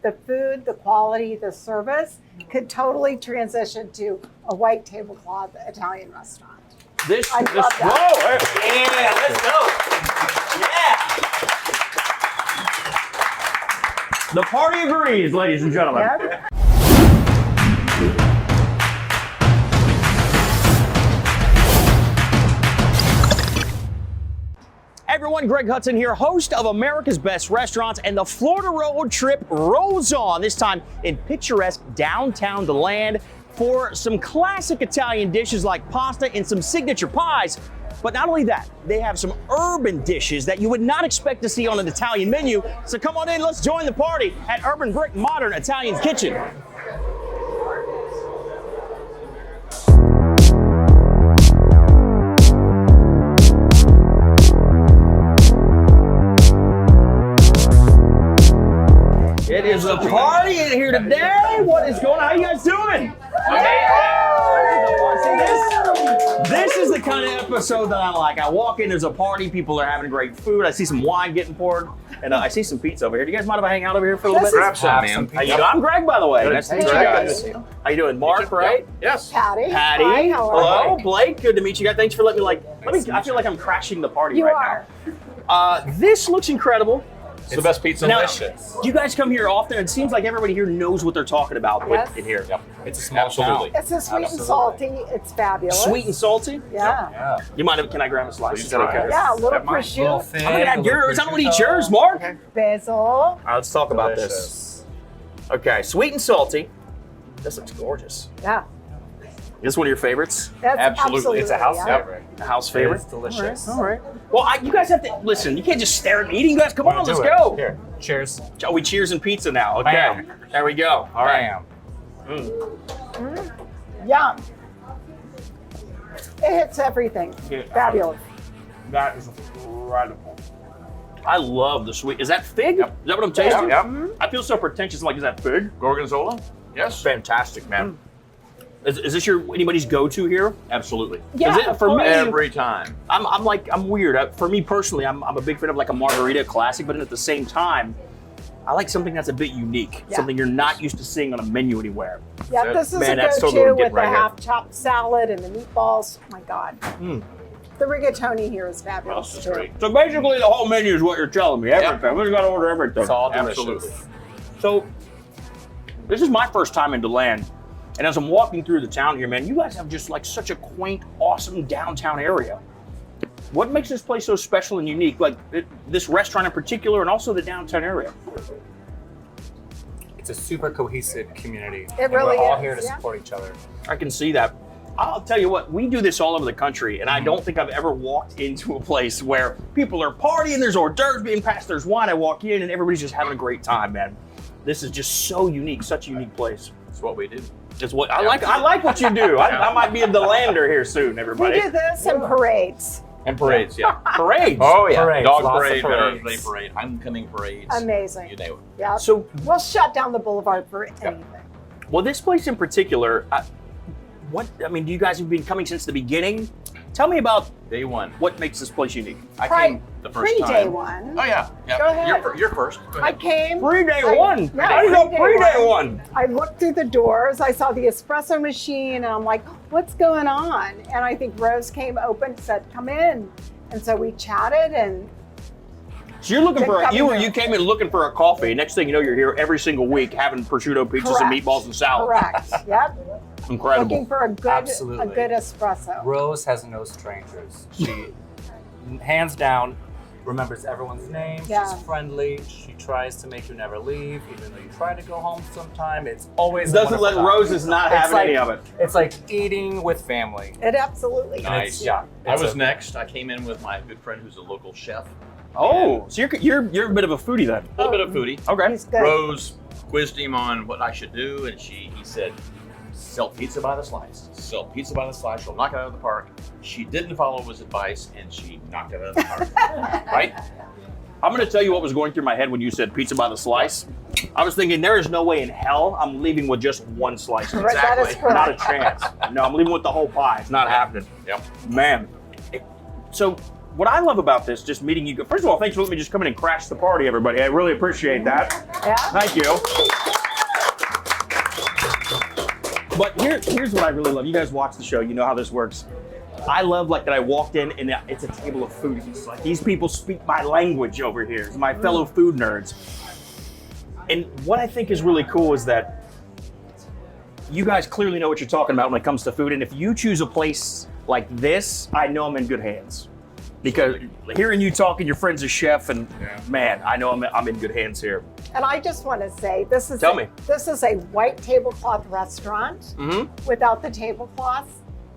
the food, the quality, the service could totally transition to a white tablecloth Italian restaurant. This, I love that. Yeah, let's go. Yeah. The party agrees, ladies and gentlemen. Yep. Hey everyone, Greg Hudson here, host of America's Best Restaurants, and the Florida road trip rolls on, this time in picturesque downtown DeLand for some classic Italian dishes like pasta and some signature pies. But not only that, they have some urban dishes that you would not expect to see on an Italian menu. So come on in, let's join the party at Urban Brick Modern Italian Kitchen. It is a party in here today. What is going on? How you guys doing? This is the kind of episode that I like. I walk in, there's a party, people are having great food. I see some wine getting poured, and I see some pizza over here. Do you guys mind if I hang out over here for a little bit? Grab some, man. How you doing? I'm Greg, by the way. Nice to meet you guys. How you doing? Mark, right? Yes. Patty. Patty. Hi, how are Hello, you? Blake. Good to meet you guys. Thanks for letting me I feel like I'm crashing the party You right are. now. This looks incredible. It's the best pizza. Now, Delicious. do you guys come here often? It seems like everybody here knows what they're talking about Yes. in here. Yep. It's a small town. It's a sweet and salty. It's fabulous. Sweet and salty? Yeah. Yeah. You mind if, can I grab a slice? Please Is that try. okay? Yeah, a little That might- prosciutto, thin, I'm gonna have yours. I'm gonna eat yours, Mark. All basil. right, let's talk about this. Delicious. Okay, sweet and salty. This looks gorgeous. Yeah. This one of your favorites? That's Absolutely. It's a house yeah. favorite. A house favorite? It's delicious. All right. Well, you guys have to listen. You can't just stare at me eating. You guys, come on, let's go. Here. Cheers. Oh, we cheers and pizza now. Okay. Bam. There we go. All right. Bam. Yum. It hits everything. Yeah. Fabulous. That is incredible. I love the sweet. Is that fig? Is that what I'm tasting? Yep. I feel so pretentious. I'm like, is that fig? Gorgonzola? Yes. Fantastic, man. Is this anybody's go-to here? Absolutely. Yeah, Is it, of for me, course. Every time. I'm weird. For me personally, I'm a big fan of like a margarita classic, but at the same time, I like something that's a bit unique, Yeah. something you're not used to seeing on a menu anywhere. Yeah, this is Man, a that's totally go-to what I'm getting with the right here. half-chopped salad and the meatballs. Oh my God. The rigatoni here is fabulous That's too. great. So basically, the whole menu is what you're telling me. Everything. We just got to order everything. It's all delicious. Absolutely. So this is my first time in DeLand, and as I'm walking through the town here, man, you guys have just like such a quaint, awesome downtown area. What makes this place so special and unique? Like this restaurant in particular, and also the downtown area. It's a super cohesive community. It really We're all is, here to yeah. support each other. I can see that. I'll tell you what, we do this all over the country, and I don't think I've ever walked into a place where people are partying, there's hors d'oeuvres being passed, there's wine. I walk in, and everybody's just having a great time, man. This is just so unique, such a unique place. It's what we do. It's what I like. I like what you do. I might be a DeLander here soon, We everybody. do this in parades. And parades, yeah. Parades. Oh, yeah. Parades, Dog lots of parade, parades. Veterans Day parade, homecoming parades. Amazing. You name it. Yeah. So, We'll shut down the boulevard for anything. well, this place in particular, do you guys have been coming since the beginning? Tell me about Day one. what makes this place unique. I Pri- came the first Pre-day time. one. Oh, yeah. Yeah. Go ahead. You're first. Go I ahead. came. Pre-day I- one. yeah, How do you go pre-day pre-day one. one? I looked through the doors, I saw the espresso machine, and I'm like, what's going on? And I think Rose came open, said, come in. And so we chatted, and So you're looking for Then you came in looking for a coffee. Next thing you know, you're here every single week having prosciutto pizzas and Correct. meatballs and salad. correct. Yep. Incredible. Looking for a Absolutely. good espresso. Rose has no strangers. She, hands down, remembers everyone's name. Yeah. She's friendly. She tries to make you never leave, even though you try to go home sometime. It's always a Doesn't let wonderful time. Roses not It's have like- any of it. It's like eating with family. It absolutely is. Nice. Yeah. I it's was a- next. I came in with my good friend who's a local chef. Oh, so you're a bit of a foodie then. A little bit of foodie. Okay. He's good. Rose quizzed him on what I should do, and he said, sell pizza by the slice. Sell pizza by the slice. She'll knock it out of the park. She didn't follow his advice, and she knocked it out of the park. Right? I'm going to tell you what was going through my head when you said pizza by the slice. I was thinking there is no way in hell I'm leaving with just one slice. Right, that is Exactly. correct. Not a chance. No, I'm leaving with the whole pie. It's not happening. Yep. Man. So what I love about this, just meeting you, first of all, thanks for letting me just come in and crash the party, everybody. I really appreciate that. Yeah. Thank you. But here's what I really love. You guys watch the show, you know how this works. I love like that I walked in and it's a table of foodies. Like these people speak my language over here, my fellow food nerds. And what I think is really cool is that you guys clearly know what you're talking about when it comes to food. And if you choose a place like this, I know I'm in good hands. Because hearing you talking, your friend's a chef, and man, I know I'm in good hands here. And I just want to say, this is a white tablecloth restaurant without the tablecloths,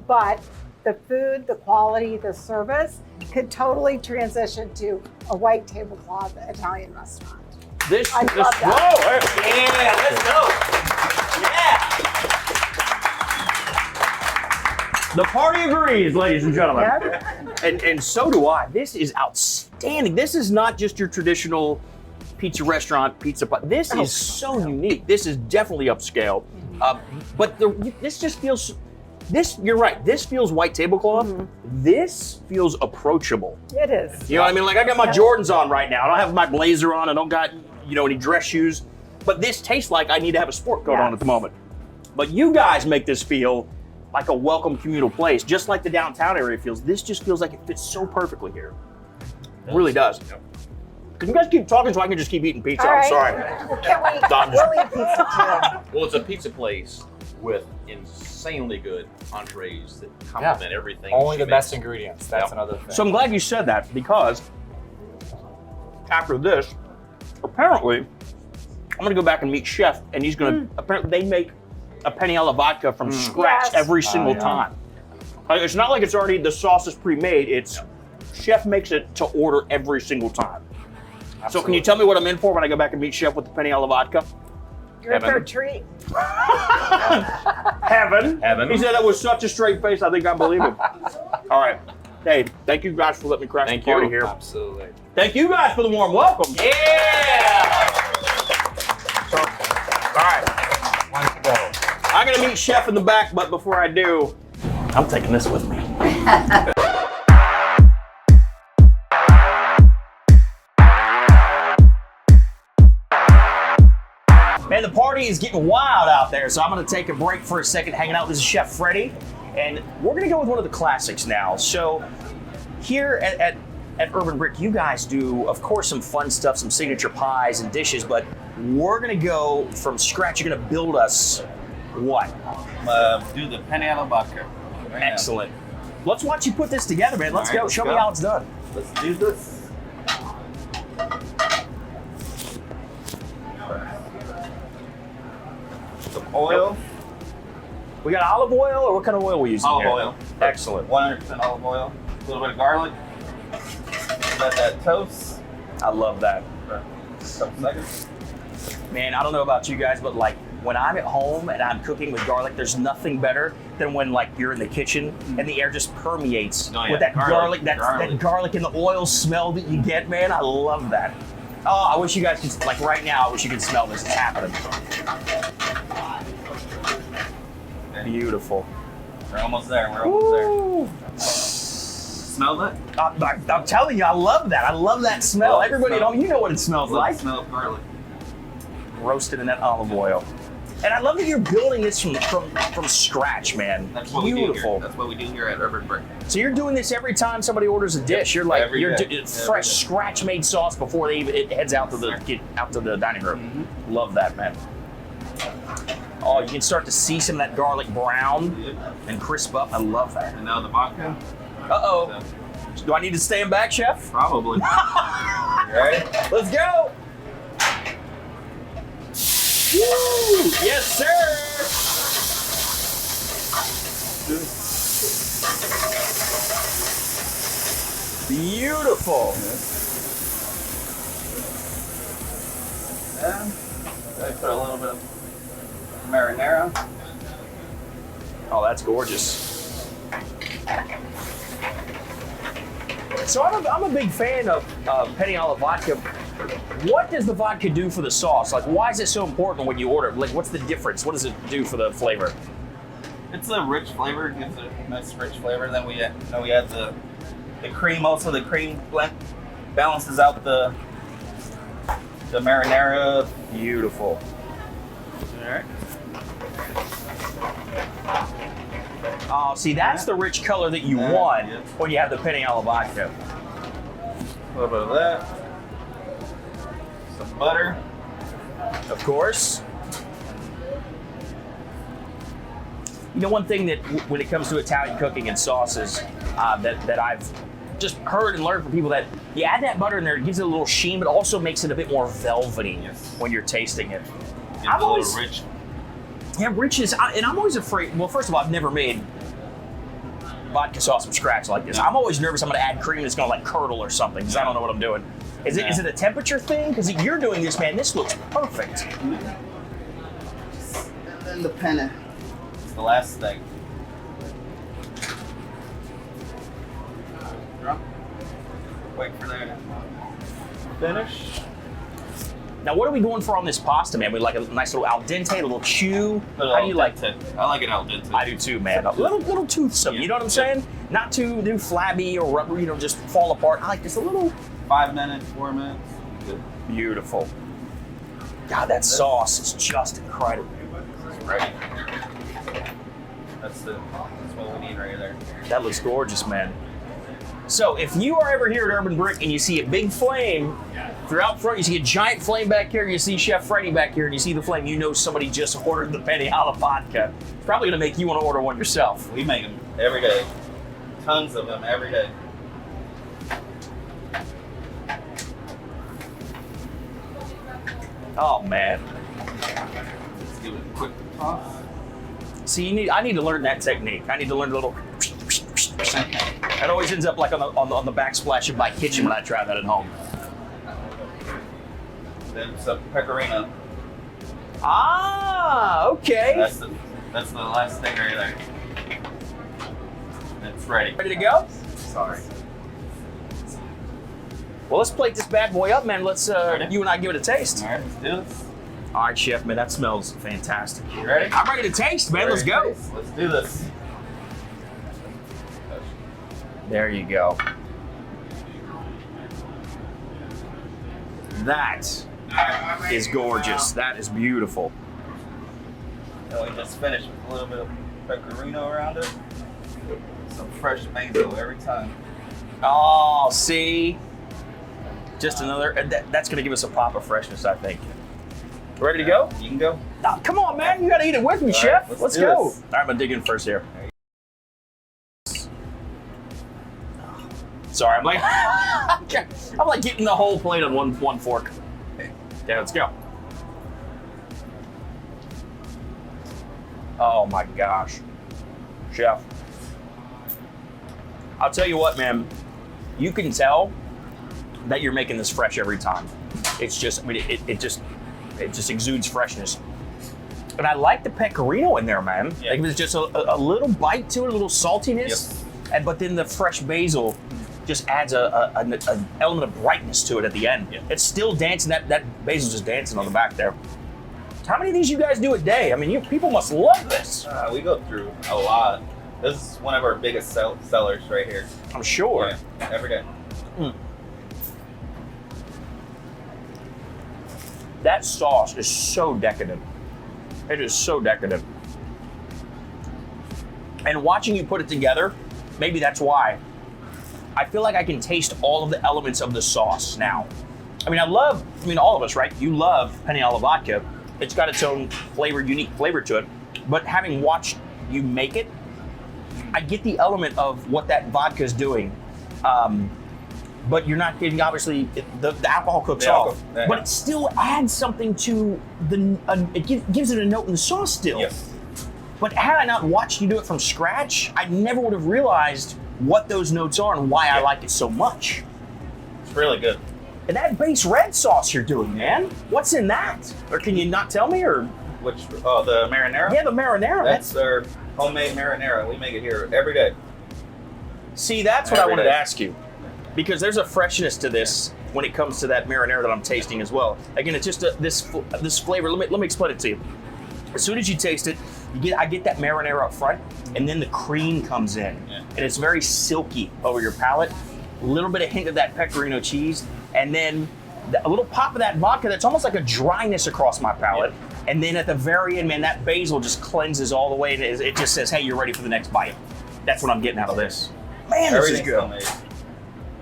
but the food, the quality, the service could totally transition to a white tablecloth Italian restaurant. I love that. Yeah, let's go. Yeah. The party agrees, ladies and gentlemen. Yep. And so do I. This is outstanding. This is not just your traditional pizza restaurant, pizza pie. This is so unique. This is definitely upscale. But this just feels, you're right, this feels white tablecloth. This feels approachable. It is. You know what I mean? Like I got my Jordans on right now. I don't have my blazer on. I don't got, any dress shoes. But this tastes like I need to have a sport coat on at the moment. But you guys make this feel like a welcome communal place, just like the downtown area feels. This just feels like it fits so perfectly here. It really does. Can you guys keep talking so I can just keep eating pizza? I'm sorry. We'll eat pizza too. Well, it's a pizza place with insanely good entrees that complement everything. Only the she best makes. ingredients. That's another thing. So I'm glad you said that, because after this, apparently, I'm gonna go back and meet Chef, and he's gonna, apparently they make a Penne alla vodka from scratch every single time. It's not like it's already, the sauce is pre-made, it's Chef makes it to order every single time. Absolutely. So can you tell me what I'm in for when I go back and meet Chef with the Penne alla vodka? You're in for a treat. Heaven. Heaven. He said that with such a straight face, I think I believe him. All right. Hey, thank you guys for letting me crash the party here. Absolutely. Thank you guys for the warm welcome. Yeah! So, all right. Let's go. I'm gonna meet Chef in the back, but before I do, I'm taking this with me. Man, the party is getting wild out there, so I'm gonna take a break for a second, hanging out with Chef Freddie, and we're gonna go with one of the classics now. So here at Urban Brick, you guys do, of course, some fun stuff, some signature pies and dishes, but we're gonna go from scratch. You're gonna build us what? Do the Penne alla vodka. Excellent. Let's watch you put this together, man. Let's All right, go. let's Show me go. how it's done. Let's do this. Some oil. We got olive oil, or what kind of oil we using Olive here? oil. Excellent. 100% olive oil. A little bit of garlic. Let that toast I love that. for a couple seconds. Man, I don't know about you guys, but like when I'm at home and I'm cooking with garlic, there's nothing better than when like you're in the kitchen and the air just permeates Oh, yeah. with that garlic, that Garlic. garlic and the oil smell that you get, man. I love that. Oh, I wish you guys could, like right now, I wish you could smell this. It's happening. Beautiful. We're almost there. We're almost Ooh. there. Smell that? I'm telling you, I love that. I love that smell. Everybody at home, you know what it smells Love like. the smell of garlic. Roasted in that olive oil. And I love that you're building this from scratch, man. That's what we do Beautiful. here. That's what we do here at Urban Brick. So you're doing this every time somebody orders a dish. You're like Every you're day. fresh, Every day. scratch-made sauce before it heads out to the dining room. Love that, man. Oh, you can start to see some of that garlic brown and crisp up. I love that. And now the vodka. Uh-oh. Do I need to stand back, Chef? Probably. You ready? Let's go. Woo! Yes, sir. Beautiful. And I put a little bit of marinara. Oh, that's gorgeous. So I'm a big fan of Penne alla vodka. What does the vodka do for the sauce? Like, why is it so important when you order it? Like, what's the difference? What does it do for the flavor? It's a rich flavor. It gives it a nice rich flavor. Then we add the The cream, also the cream blend balances out the marinara. Beautiful. All right. Oh, see, that's the rich color that you want when you have the penne alla vodka. A little bit of that. Some butter. Of course. You know, one thing that when it comes to Italian cooking and sauces that I've just heard and learned from people, that you add that butter in there, it gives it a little sheen, but also makes it a bit more velvety when you're tasting it. It's a little rich. Yeah, richness. And I'm always afraid. Well, first of all, I've never made vodka sauce from scratch like this. I'm always nervous I'm going to add cream that's going to like curdle or something because I don't know what I'm doing. Is it a temperature thing? Because you're doing this, man. This looks perfect. And then the penne. It's the last thing. Wait for that to finish. Now, what are we going for on this pasta, man? We like a nice little al dente, a little chew. How do you like it? I like it al dente. I do too, man. A little toothsome. You know what I'm saying? Not too flabby or rubber. You know, just fall apart. I like this a little. 5 minutes, 4 minutes. Good. Beautiful. God, that sauce is just incredible. Right. That's what we need right there. That looks gorgeous, man. So if you are ever here at Urban Brick and you see a big flame throughout front, you see a giant flame back here, you see Chef Freddy back here, and you see the flame, you know somebody just ordered the penne alla vodka. It's probably gonna make you want to order one yourself. We make them every day. Tons of them every day. Oh man. Let's give it a quick toss. See, I need to learn that technique. I need to learn a little. That always ends up like on the backsplash of my kitchen when I try that at home. Then some pecorino. Ah, okay. That's the last thing right there. It's ready. Ready to go? Sorry. Well, let's plate this bad boy up, man. Let's you and I give it a taste. All right, let's do this. All right, chef, man, that smells fantastic. You ready? I'm ready to taste, man. Let's go. Let's do this. There you go. That is gorgeous. That is beautiful. And we just finished with a little bit of pecorino around it. Some fresh basil every time. Oh, see? Just another, that's going to give us a pop of freshness, I think. Ready to go? You can go. Oh, come on, man. You got to eat it with me, All chef. right, let's do go. this. All right, I'm going to dig in first here. Sorry, I'm like getting the whole plate on one fork. Okay, let's go. Oh my gosh. Chef. I'll tell you what, man. You can tell that you're making this fresh every time. It's just, I mean, it just exudes freshness. And I like the pecorino in there, man. Yeah. Like there's just a little bite to it, a little saltiness. Yep. But then the fresh basil just adds an element of brightness to it at the end. Yeah. It's still dancing, that basil's just dancing on the back there. How many of these you guys do a day? I mean, people must love this. We go through a lot. This is one of our biggest sellers right here. I'm sure. Yeah, every day. Mm. That sauce is so decadent. It is so decadent. And watching you put it together, maybe that's why. I feel like I can taste all of the elements of the sauce now. I mean, all of us, right? You love penne alla vodka. It's got its own flavor, unique flavor to it. But having watched you make it, I get the element of what that vodka is doing. But you're not getting, obviously, the alcohol cooks off. Yeah. But it still adds something to it gives it a note in the sauce still. Yes. But had I not watched you do it from scratch, I never would have realized what those notes are and why I like it so much. It's really good. And that base red sauce you're doing, man, what's in that? Or can you not tell me? Or Which, the marinara? Yeah, the marinara. That's our homemade marinara. We make it here every day. See, that's what I Every wanted day. to ask you. Because there's a freshness to this when it comes to that marinara that I'm tasting as well. Again, it's just this flavor. Let me explain it to you. As soon as you taste it, I get that marinara up front, and then the cream comes in, and it's very silky over your palate. a little bit of hint of that pecorino cheese, and then a little pop of that vodka that's almost like a dryness across my palate. And then at the very end, man, that basil just cleanses all the way. And it just says, hey, you're ready for the next bite. That's what I'm getting out of this. Man, this is good. Homemade.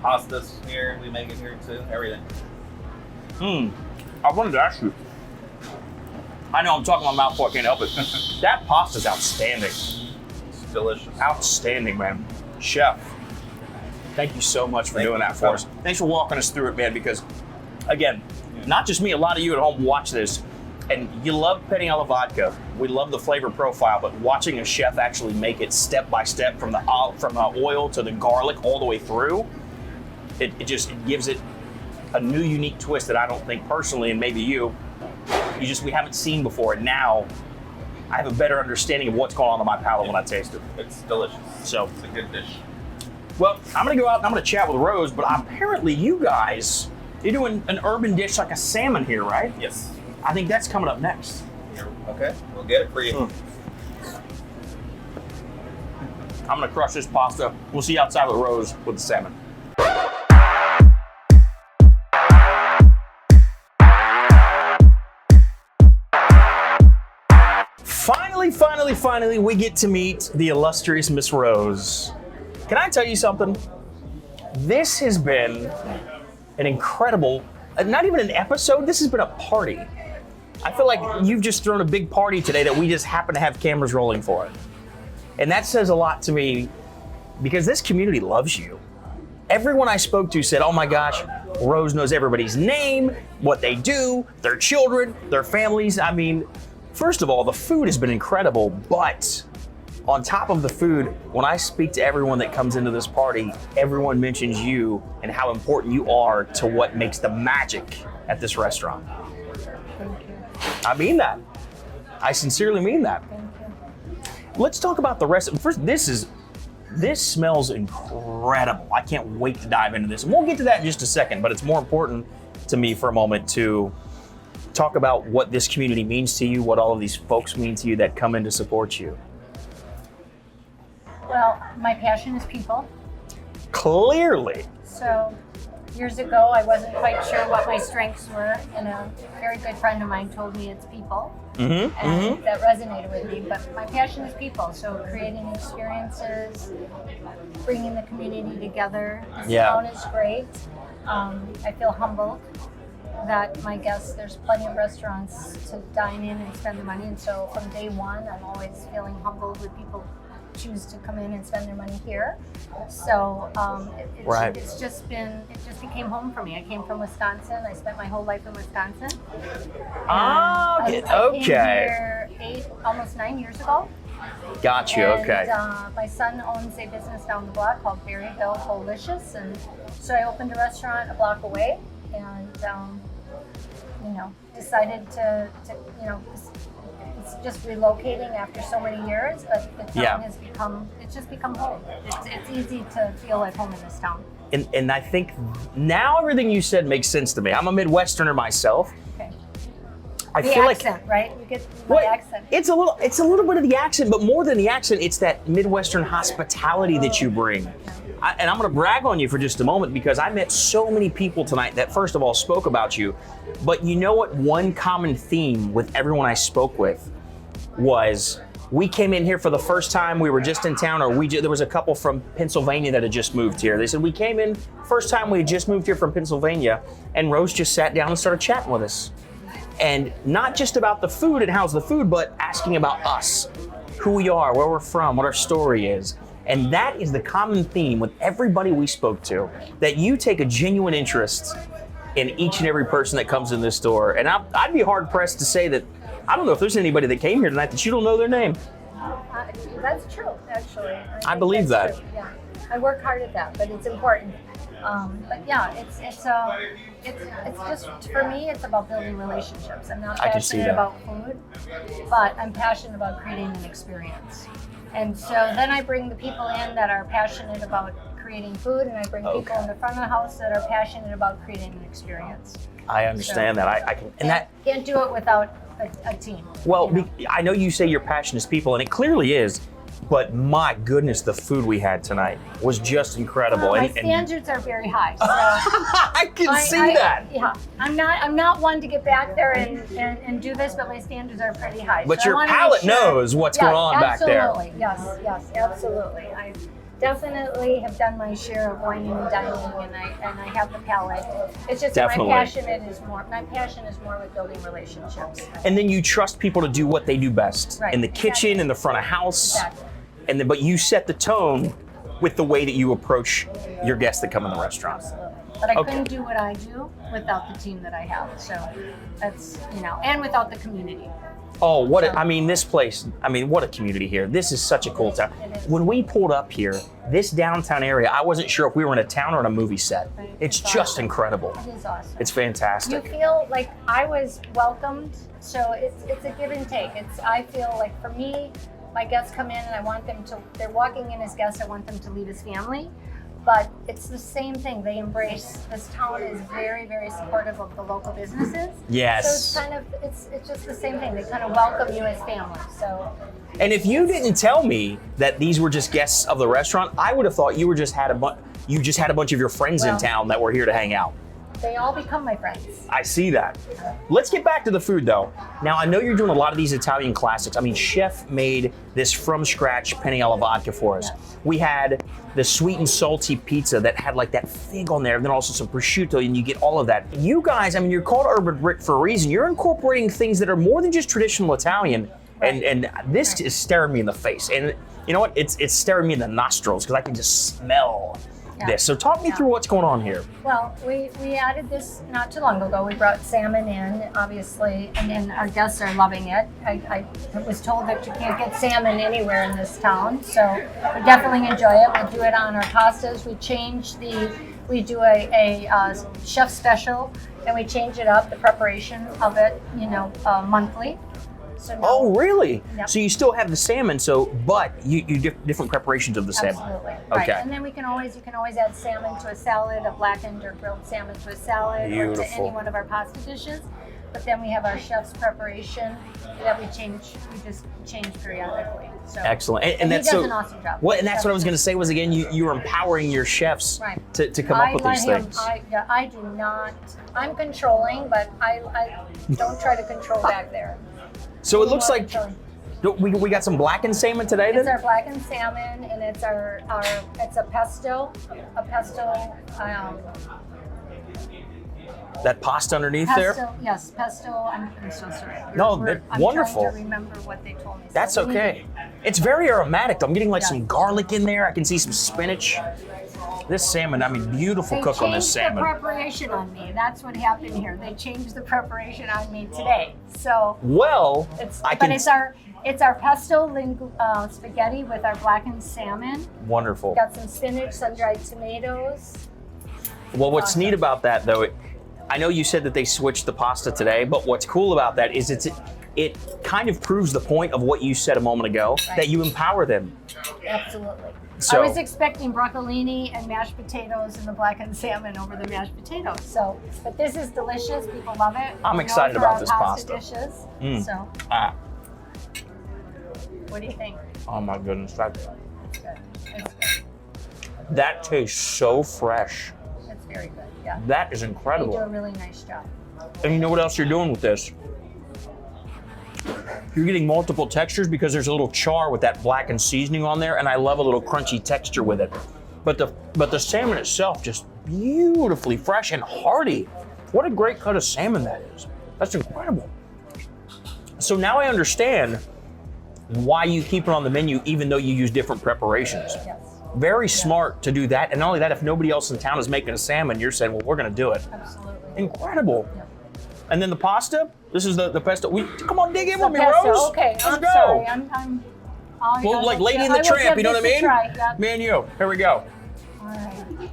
Pastas here, we make it here too. Everything. I wanted to ask you. I know I'm talking my mouth full, I can't help it. That pasta's outstanding. It's delicious. Outstanding, man. Chef, thank you so much for doing that for us. Thanks for walking us through it, man, because, again, not just me, a lot of you at home watch this, and you love Penne alla vodka. We love the flavor profile, but watching a chef actually make it step by step from the oil to the garlic all the way through, it gives it a new, unique twist that I don't think personally, and maybe we haven't seen before. And now I have a better understanding of what's going on in my palate when I taste it. It's delicious. So it's a good dish. Well, I'm gonna go out and I'm gonna chat with Rose, but apparently you guys, you're doing an urban dish like a salmon here, right? Yes. I think that's coming up next. Okay, we'll get it for you. I'm gonna crush this pasta. We'll see you outside with Rose with the salmon. Finally, we get to meet the illustrious Miss Rose. Can I tell you something? This has been an incredible, not even an episode, this has been a party. I feel like you've just thrown a big party today that we just happen to have cameras rolling for it. And that says a lot to me because this community loves you. Everyone I spoke to said, oh my gosh, Rose knows everybody's name, what they do, their children, their families. I mean, first of all, the food has been incredible, but on top of the food, when I speak to everyone that comes into this party, everyone mentions you and how important you are to what makes the magic at this restaurant. Thank you. I mean that. I sincerely mean that. Thank you. Let's talk about the rest. First, this smells incredible. I can't wait to dive into this. And we'll get to that in just a second, but it's more important to me for a moment to talk about what this community means to you, what all of these folks mean to you that come in to support you. Well, my passion is people. Clearly. So years ago, I wasn't quite sure what my strengths were, and a very good friend of mine told me it's people, and that resonated with me. But my passion is people, so creating experiences, bringing the community together. This town is great. I feel humbled that my guests, there's plenty of restaurants to dine in and spend the money, and so from day one, I'm always feeling humbled when people choose to come in and spend their money here. So it just became home for me. I came from Wisconsin. I spent my whole life in Wisconsin. I came here almost 9 years ago. Got you, okay. My son owns a business down the block called Berryville Delicious, and so I opened a restaurant a block away, and decided to it's just relocating after so many years, but the town has become home. It's easy to feel at home in this town. And I think now everything you said makes sense to me. I'm a Midwesterner myself. Okay. I the feel accent, right? You get the accent. It's a little bit of the accent, but more than the accent, it's that Midwestern hospitality that you bring. And I'm gonna brag on you for just a moment because I met so many people tonight that first of all spoke about you, but you know what one common theme with everyone I spoke with was we came in here for the first time, we were just in town, or there was a couple from Pennsylvania that had just moved here. They said, we came in, first time we had just moved here from Pennsylvania, and Rose just sat down and started chatting with us. And not just about the food and how's the food, but asking about us, who we are, where we're from, what our story is. And that is the common theme with everybody we spoke to, that you take a genuine interest in each and every person that comes in this store. And I'd be hard pressed to say that, I don't know if there's anybody that came here tonight that you don't know their name. That's true, actually. I believe that. True. Yeah, I work hard at that, but it's important. But yeah, it's just, for me, it's about building relationships. I'm not passionate about food, but I'm passionate about creating an experience. And so then I bring the people in that are passionate about creating food, and I bring people in the front of the house that are passionate about creating an experience. I understand that. I can, and that can't do it without a team. Well, I know you say your passion is people, and it clearly is. But my goodness, the food we had tonight was just incredible. Well, my standards are very high. So I can see that. Yeah, I'm not one to get back there and do this, but my standards are pretty high. But so your palate knows what's going on back there. Absolutely, yes, absolutely. I definitely have done my share of whining and dining, and I have the palate. It's just that my passion is more with building relationships. And then you trust people to do what they do best in the kitchen, in the front of house. Exactly. And then, but you set the tone with the way that you approach your guests that come in the restaurant. Absolutely. But I couldn't do what I do without the team that I have. So that's, and without the community. Oh, this place, what a community here. This is such a cool town. When we pulled up here, this downtown area, I wasn't sure if we were in a town or in a movie set. It's just incredible. It is awesome. It's fantastic. You feel like I was welcomed, so it's a give and take. I feel like for me, my guests come in and I want them to, they're walking in as guests, I want them to leave as family. But it's the same thing. They embrace, this town is very, very supportive of the local businesses. Yes. So it's just the same thing. They kind of welcome you as family. So. And if you didn't tell me that these were just guests of the restaurant, I would have thought you just had a bunch of your friends in town that were here to hang out. They all become my friends. I see that. Let's get back to the food though. Now I know you're doing a lot of these Italian classics. I mean, Chef made this from scratch Penne Alla Vodka for us. Yes. We had the sweet and salty pizza that had like that fig on there, and then also some prosciutto, and you get all of that. You guys, you're called Urban Brick for a reason. You're incorporating things that are more than just traditional Italian, and this is staring me in the face. And you know what? It's staring me in the nostrils because I can just smell this. So talk me through what's going on here. Well, we added this not too long ago. We brought salmon in, obviously, and then our guests are loving it. I was told that you can't get salmon anywhere in this town, so we definitely enjoy it. We'll do it on our pastas. We do a chef special, and we change it up, the preparation of it, monthly. So oh, really? Yep. So you still have the salmon, but you different preparations of the salmon. Absolutely. Okay. Right. And then you can always add salmon to a salad, a blackened or grilled salmon to a salad, or to any one of our pasta dishes. But then we have our chef's preparation that we just change periodically. So excellent. And that's he does an awesome job. And that's what I was going to say was, again, you're empowering your chefs to come up with these things. I do not. I'm controlling, but I don't try to control back there. So it looks like we got some blackened salmon today then? It's our blackened salmon, and it's it's a pesto. That pasta underneath pesto, there? Yes, pesto. I'm so sorry. I'm wonderful. I'm trying to remember what they told me. That's okay. It's very aromatic. I'm getting some garlic in there. I can see some spinach. This salmon, beautiful cook on this salmon. They changed the preparation on me. That's what happened here. They changed the preparation on me today. So it's our pesto spaghetti with our blackened salmon. Wonderful. Got some spinach, sun-dried tomatoes. Well, what's neat about that though, I know you said that they switched the pasta today, but what's cool about that is it kind of proves the point of what you said a moment ago, that you empower them. Absolutely. So, I was expecting broccolini and mashed potatoes and the blackened salmon over the mashed potatoes. But this is delicious. People love it. I'm excited about this pasta. Dishes. So. What do you think? Oh my goodness, It's good. It's good. That tastes so fresh. It's very good. Yeah. That is incredible. They do a really nice job. And you know what else you're doing with this? You're getting multiple textures because there's a little char with that blackened seasoning on there, and I love a little crunchy texture with it. But the salmon itself just beautifully fresh and hearty. What a great cut of salmon that is. That's incredible. So now I understand why you keep it on the menu even though you use different preparations. Yes. Very smart to do that. And not only that, if nobody else in town is making a salmon, you're saying, well, we're gonna do it. Absolutely. Incredible. Yep. And then the pasta, this is the pesto. Come on, dig in with me, pesto. Rose. Okay, Let's I'm go. sorry. Well, like Lady and the Tramp, you know what I mean? Yep. Me and you, here we go. All right.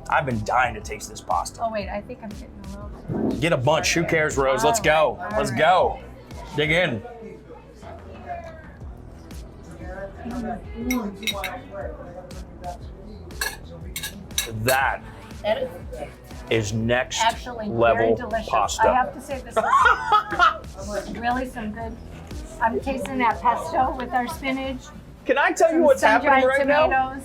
I've been dying to taste this pasta. Oh wait, I think I'm getting a little bit much. Get a bunch, who cares, Rose? Let's go, let's go. Dig in. That is next actually level very delicious. pasta. I have to say this is really some good. I'm tasting that pesto with our spinach Can I tell you what's happening right now?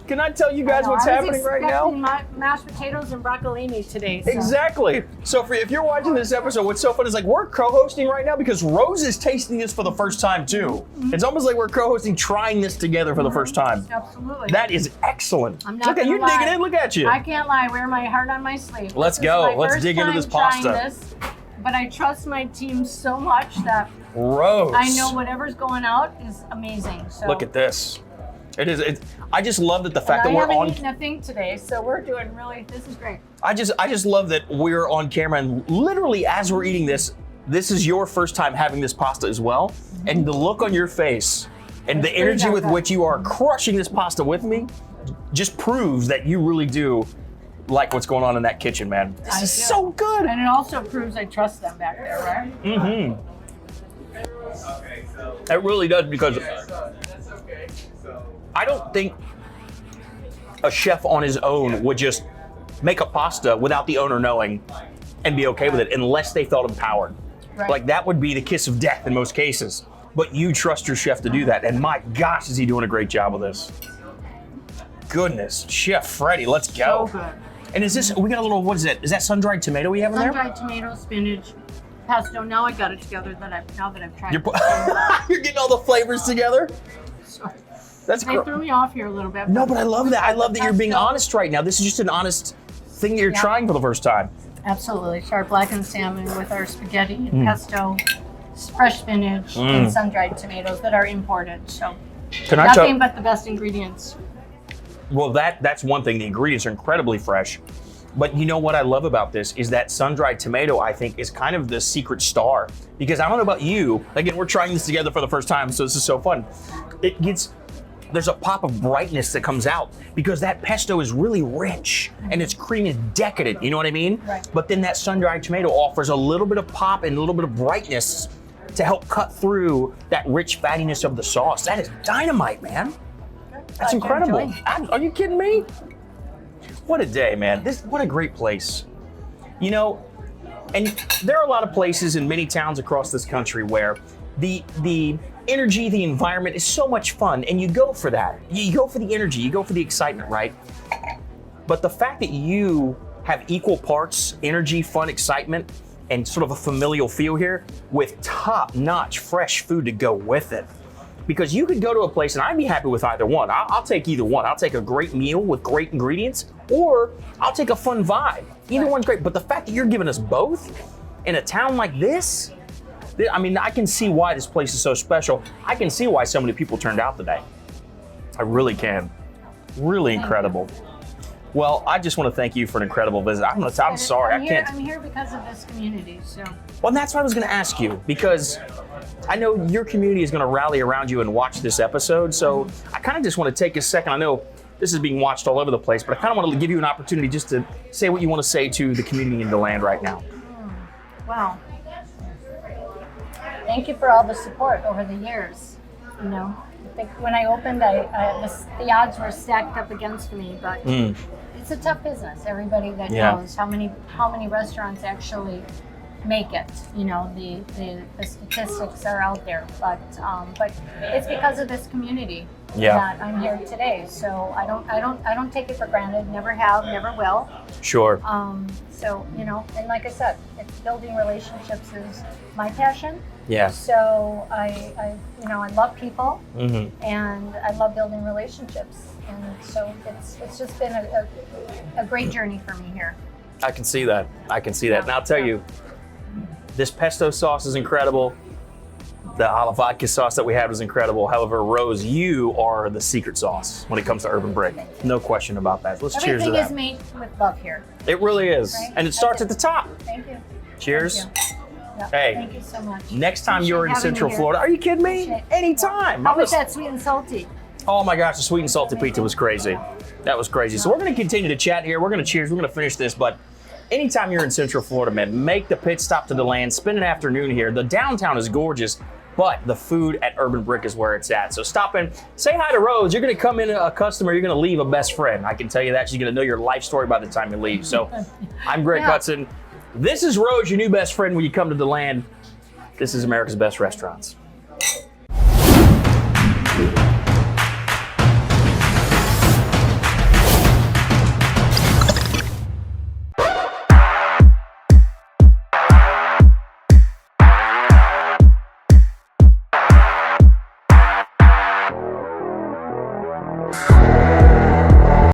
Can I tell you guys what's happening right now? Mashed potatoes and broccolini today. So. Exactly. So if you're watching this episode, what's so fun is like we're co-hosting right now because Rose is tasting this for the first time too. It's almost like we're co-hosting, trying this together for the first time. Absolutely. That is excellent. I'm not Look at you lie. digging in. Look at you. I can't lie. Wear my heart on my sleeve. Let's go. Let's dig into this pasta. This, but I trust my team so much that Rose. I know whatever's going out is amazing. So Look at this. It is. I just love that the fact that I we're haven't on. eaten a thing today, so we're doing really. This is great. I just love that we're on camera and literally as we're eating this, this is your first time having this pasta as well, and the look on your face and the energy with which you are crushing this pasta with me, just proves that you really do like what's going on in that kitchen, man. This is so good. And it also proves I trust them back there, right? Mm-hmm. It really does because I don't think a chef on his own would just make a pasta without the owner knowing and be okay with it unless they felt empowered. Right. Like that would be the kiss of death in most cases. But you trust your chef to do that. And my gosh, is he doing a great job with this. Goodness, Chef Freddie, let's go. So good. And is this, we got a little, what is it? Is that sun-dried tomato we have in there? Sun-dried tomato, spinach, pesto. Now I got it together now that I've tried You're, it. you're getting all the flavors together? Sorry. That's They great. threw me off here a little bit. No, but I love that. I love that you're being Pesto. honest right now. This is just an honest thing that you're trying for the first time. Absolutely. Our blackened salmon with our spaghetti and pesto, fresh spinach, and sun-dried tomatoes that are imported. So Can I nothing but the best ingredients. Well, that's one thing. The ingredients are incredibly fresh. But you know what I love about this is that sun-dried tomato, I think, is kind of the secret star. Because I don't know about you, again, we're trying this together for the first time, so this is so fun. There's a pop of brightness that comes out because that pesto is really rich and its cream is decadent, you know what I mean? Right. But then that sun-dried tomato offers a little bit of pop and a little bit of brightness to help cut through that rich fattiness of the sauce. That is dynamite, man. That's incredible. Are you kidding me? What a day, man. What a great place. You know, and there are a lot of places in many towns across this country where the energy, the environment is so much fun, and you go for that. You go for the energy, you go for the excitement, right? But the fact that you have equal parts energy, fun, excitement, and sort of a familial feel here with top-notch fresh food to go with it. Because you could go to a place, and I'd be happy with either one. I'll take either one. I'll take a great meal with great ingredients, or I'll take a fun vibe. Either one's great, but the fact that you're giving us both in a town like this, I mean, I can see why this place is so special. I can see why so many people turned out today. I really can. Really incredible. Well, I just want to thank you for an incredible visit. I'm sorry, I can't. I'm here because of this community, so. Well, that's what I was going to ask you, because I know your community is going to rally around you and watch this episode. So I kind of just want to take a second. I know this is being watched all over the place, but I kind of want to give you an opportunity just to say what you want to say to the community in DeLand right now. Wow. Thank you for all the support over the years. You know, I think when I opened, the odds were stacked up against me, but it's a tough business. Everybody that knows how many restaurants actually make it. You know, the statistics are out there, but it's because of this community that I'm here today. So I don't take it for granted. Never have, never will. Sure. So, you know, and like I said, it's building relationships is my passion. Yeah. So I love people, and I love building relationships, and so it's just been a great journey for me here. I can see that. And I'll tell you, this pesto sauce is incredible. The Alla vodka sauce that we had was incredible. However, Rose, you are the secret sauce when it comes to Urban Brick. No question about that. Let's cheers to that. Everything is made with love here. It really is. Right? And it starts at the top. Thank you. Cheers. Thank you. Yep. Hey, thank you so much. Next time Appreciate you're in having Central me here. Florida, are you kidding me? Appreciate it. Anytime. How was that sweet and salty? Oh my gosh, the sweet and salty pizza was crazy. That was crazy. So we're going to continue to chat here. We're going to cheers. We're going to finish this. But anytime you're in Central Florida, man, make the pit stop to DeLand. Spend an afternoon here. The downtown is gorgeous, but the food at Urban Brick is where it's at. So stop in, say hi to Rose. You're going to come in a customer. You're going to leave a best friend. I can tell you that. She's going to know your life story by the time you leave. So I'm Greg Hudson. This is Rose, your new best friend when you come to DeLand. This is America's Best Restaurants. you.